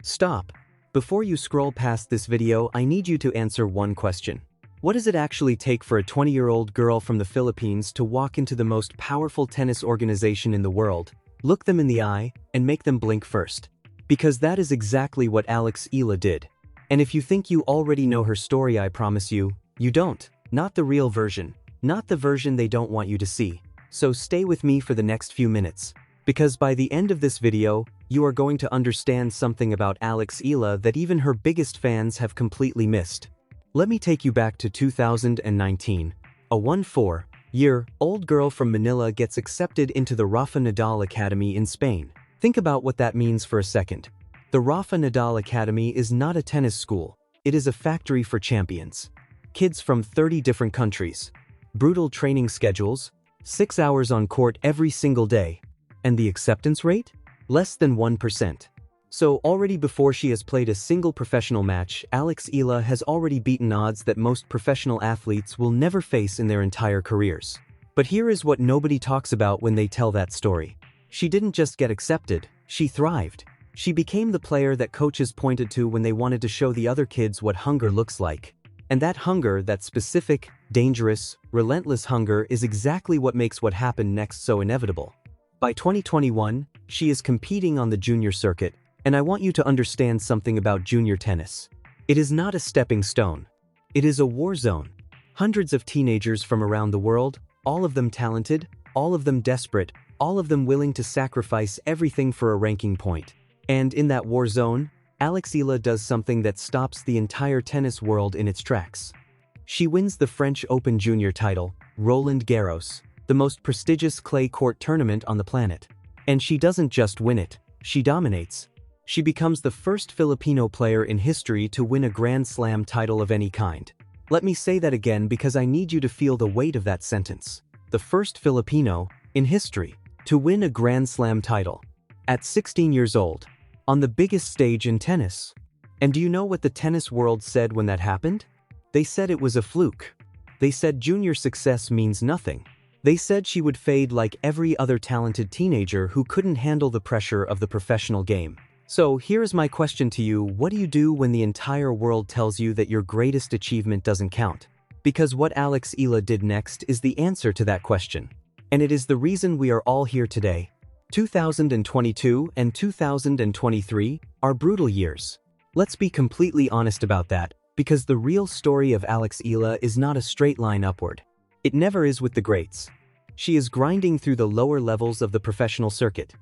Stop. Before you scroll past this video, I need you to answer one question. What does it actually take for a 20-year-old girl from the Philippines to walk into the most powerful tennis organization in the world, look them in the eye, and make them blink first? Because that is exactly what Alex Eala did. And if you think you already know her story, I promise you, you don't. Not the real version. Not the version they don't want you to see. So stay with me for the next few minutes. Because by the end of this video, you are going to understand something about Alex Eala that even her biggest fans have completely missed. Let me take you back to 2019. A 14-year-old girl from Manila gets accepted into the Rafa Nadal Academy in Spain. Think about what that means for a second. The Rafa Nadal Academy is not a tennis school. It is a factory for champions. Kids from 30 different countries. Brutal training schedules. 6 hours on court every single day. And the acceptance rate? Less than 1%. So already before she has played a single professional match, Alex Eala has already beaten odds that most professional athletes will never face in their entire careers. But here is what nobody talks about when they tell that story. She didn't just get accepted, she thrived. She became the player that coaches pointed to when they wanted to show the other kids what hunger looks like. And that hunger, that specific, dangerous, relentless hunger, is exactly what makes what happened next so inevitable. By 2021, she is competing on the junior circuit, and I want you to understand something about junior tennis. It is not a stepping stone. It is a war zone. Hundreds of teenagers from around the world, all of them talented, all of them desperate, all of them willing to sacrifice everything for a ranking point. And in that war zone, Alex Eala does something that stops the entire tennis world in its tracks. She wins the French Open junior title, Roland Garros, the most prestigious clay court tournament on the planet. And she doesn't just win it, she dominates. She becomes the first Filipino player in history to win a Grand Slam title of any kind. Let me say that again because I need you to feel the weight of that sentence. The first Filipino, in history, to win a Grand Slam title. At 16 years old. On the biggest stage in tennis. And do you know what the tennis world said when that happened? They said it was a fluke. They said junior success means nothing. They said she would fade like every other talented teenager who couldn't handle the pressure of the professional game. So here's my question to you: what do you do when the entire world tells you that your greatest achievement doesn't count? Because what Alex Eala did next is the answer to that question. And it is the reason we are all here today. 2022 and 2023 are brutal years. Let's be completely honest about that, because the real story of Alex Eala is not a straight line upward. It never is with the greats. She is grinding through the lower levels of the professional circuit.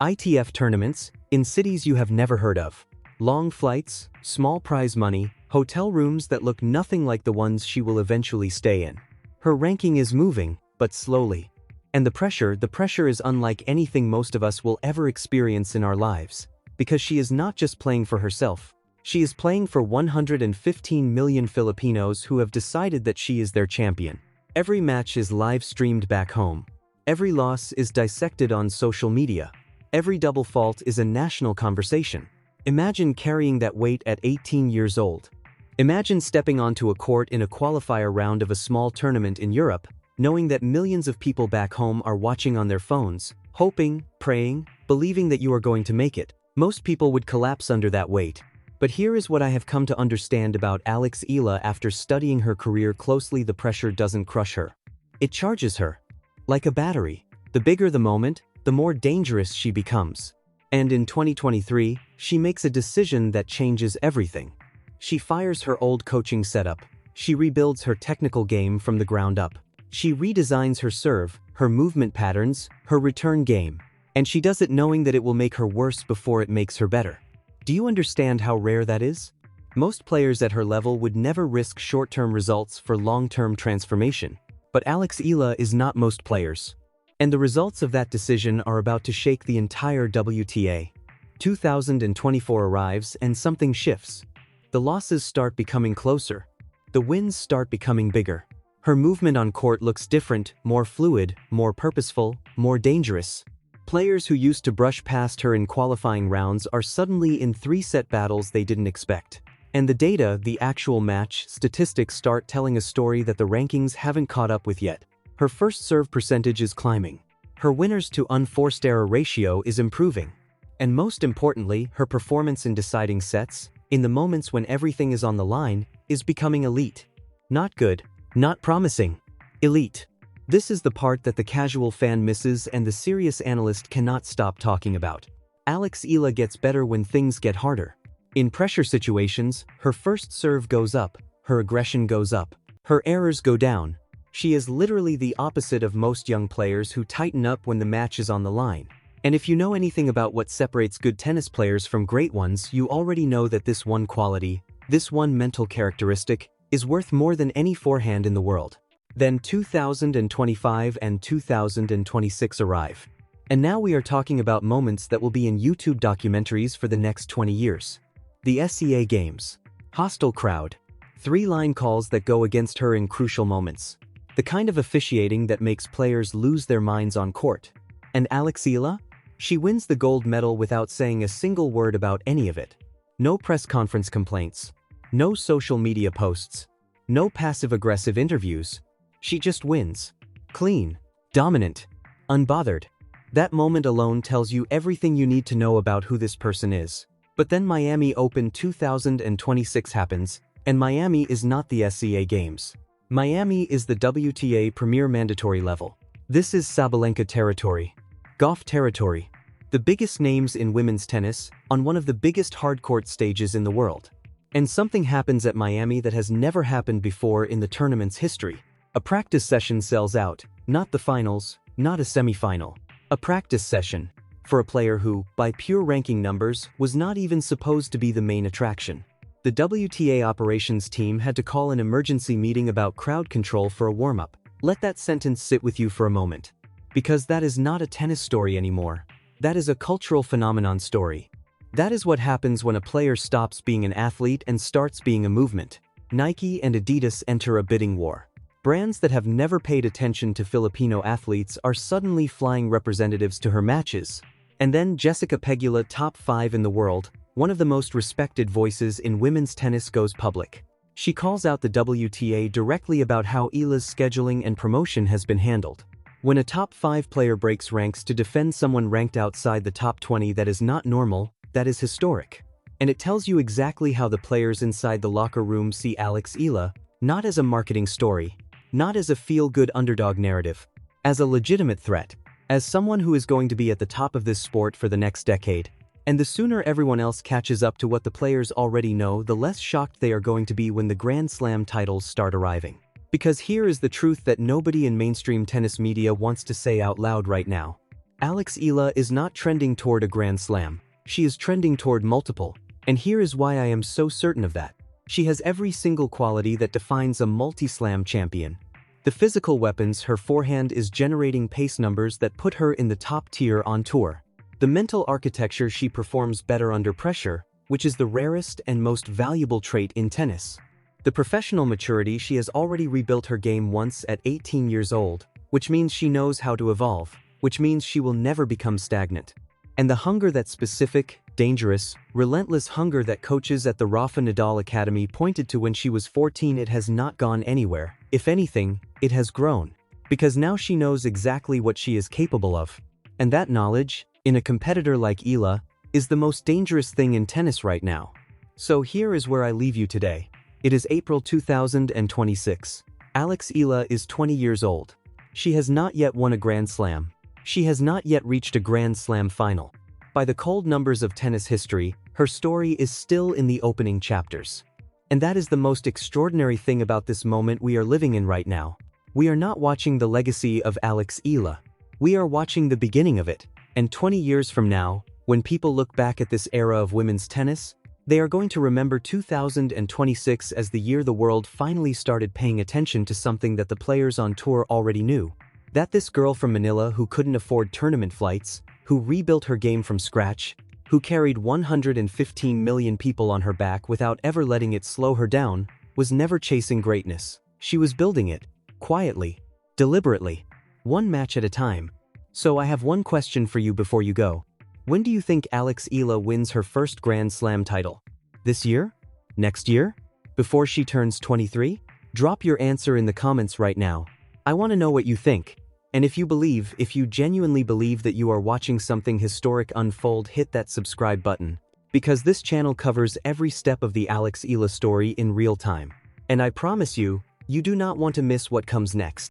ITF tournaments, in cities you have never heard of. Long flights, small prize money, hotel rooms that look nothing like the ones she will eventually stay in. Her ranking is moving, but slowly. And the pressure is unlike anything most of us will ever experience in our lives. Because she is not just playing for herself. She is playing for 115 million Filipinos who have decided that she is their champion. Every match is live streamed back home. Every loss is dissected on social media. Every double fault is a national conversation. Imagine carrying that weight at 18 years old. Imagine stepping onto a court in a qualifier round of a small tournament in Europe, knowing that millions of people back home are watching on their phones, hoping, praying, believing that you are going to make it. Most people would collapse under that weight. But here is what I have come to understand about Alex Eala after studying her career closely: the pressure doesn't crush her. It charges her. Like a battery. The bigger the moment, the more dangerous she becomes. And in 2023, she makes a decision that changes everything. She fires her old coaching setup. She rebuilds her technical game from the ground up. She redesigns her serve, her movement patterns, her return game. And she does it knowing that it will make her worse before it makes her better. Do you understand how rare that is? Most players at her level would never risk short-term results for long-term transformation. But Alex Eala is not most players. And the results of that decision are about to shake the entire WTA. 2024 arrives and something shifts. The losses start becoming closer. The wins start becoming bigger. Her movement on court looks different, more fluid, more purposeful, more dangerous. Players who used to brush past her in qualifying rounds are suddenly in 3-set battles they didn't expect. And the data, the actual match statistics, start telling a story that the rankings haven't caught up with yet. Her first serve percentage is climbing. Her winners to unforced error ratio is improving. And most importantly, her performance in deciding sets, in the moments when everything is on the line, is becoming elite. Not good, not promising. Elite. This is the part that the casual fan misses and the serious analyst cannot stop talking about. Alex Eala gets better when things get harder. In pressure situations, her first serve goes up, her aggression goes up, her errors go down. She is literally the opposite of most young players who tighten up when the match is on the line. And if you know anything about what separates good tennis players from great ones, you already know that this one quality, this one mental characteristic, is worth more than any forehand in the world. Then 2025 and 2026 arrive. And now we are talking about moments that will be in YouTube documentaries for the next 20 years. The SEA Games. Hostile crowd. 3 line calls that go against her in crucial moments. The kind of officiating that makes players lose their minds on court. And Alex Eala? She wins the gold medal without saying a single word about any of it. No press conference complaints. No social media posts. No passive-aggressive interviews. She just wins. Clean. Dominant. Unbothered. That moment alone tells you everything you need to know about who this person is. But then Miami Open 2026 happens, and Miami is not the SEA Games. Miami is the WTA Premier Mandatory level. This is Sabalenka territory. Goff territory. The biggest names in women's tennis, on one of the biggest hardcourt stages in the world. And something happens at Miami that has never happened before in the tournament's history. A practice session sells out, not the finals, not a semifinal. A practice session. For a player who, by pure ranking numbers, was not even supposed to be the main attraction. The WTA operations team had to call an emergency meeting about crowd control for a warm-up. Let that sentence sit with you for a moment. Because that is not a tennis story anymore. That is a cultural phenomenon story. That is what happens when a player stops being an athlete and starts being a movement. Nike and Adidas enter a bidding war. Brands that have never paid attention to Filipino athletes are suddenly flying representatives to her matches. And then Jessica Pegula, top 5 in the world, one of the most respected voices in women's tennis, goes public. She calls out the WTA directly about how Eala's scheduling and promotion has been handled. When a top 5 player breaks ranks to defend someone ranked outside the top 20, that is not normal, that is historic. And it tells you exactly how the players inside the locker room see Alex Eala, not as a marketing story, not as a feel-good underdog narrative, as a legitimate threat, as someone who is going to be at the top of this sport for the next decade. And the sooner everyone else catches up to what the players already know, the less shocked they are going to be when the Grand Slam titles start arriving. Because here is the truth that nobody in mainstream tennis media wants to say out loud right now. Alex Eala is not trending toward a Grand Slam. She is trending toward multiple. And here is why I am so certain of that. She has every single quality that defines a multi-slam champion. The physical weapons, her forehand is generating pace numbers that put her in the top tier on tour. The mental architecture, she performs better under pressure, which is the rarest and most valuable trait in tennis. The professional maturity, she has already rebuilt her game once at 18 years old, which means she knows how to evolve, which means she will never become stagnant. And the hunger, that specific, dangerous, relentless hunger that coaches at the Rafa Nadal Academy pointed to when she was 14, it has not gone anywhere. If anything, it has grown. Because now she knows exactly what she is capable of. And that knowledge, in a competitor like Eala, is the most dangerous thing in tennis right now. So here is where I leave you today. It is April 2026. Alex Eala is 20 years old. She has not yet won a Grand Slam. She has not yet reached a Grand Slam final. By the cold numbers of tennis history, her story is still in the opening chapters. And that is the most extraordinary thing about this moment we are living in right now. We are not watching the legacy of Alex Eala. We are watching the beginning of it. And 20 years from now, when people look back at this era of women's tennis, they are going to remember 2026 as the year the world finally started paying attention to something that the players on tour already knew. That this girl from Manila who couldn't afford tournament flights, who rebuilt her game from scratch, who carried 115 million people on her back without ever letting it slow her down, was never chasing greatness. She was building it, quietly, deliberately, one match at a time. So I have one question for you before you go. When do you think Alex Eala wins her first Grand Slam title? This year? Next year? Before she turns 23? Drop your answer in the comments right now. I want to know what you think. And if you genuinely believe that you are watching something historic unfold, hit that subscribe button. Because this channel covers every step of the Alex Eala story in real time. And I promise you, you do not want to miss what comes next.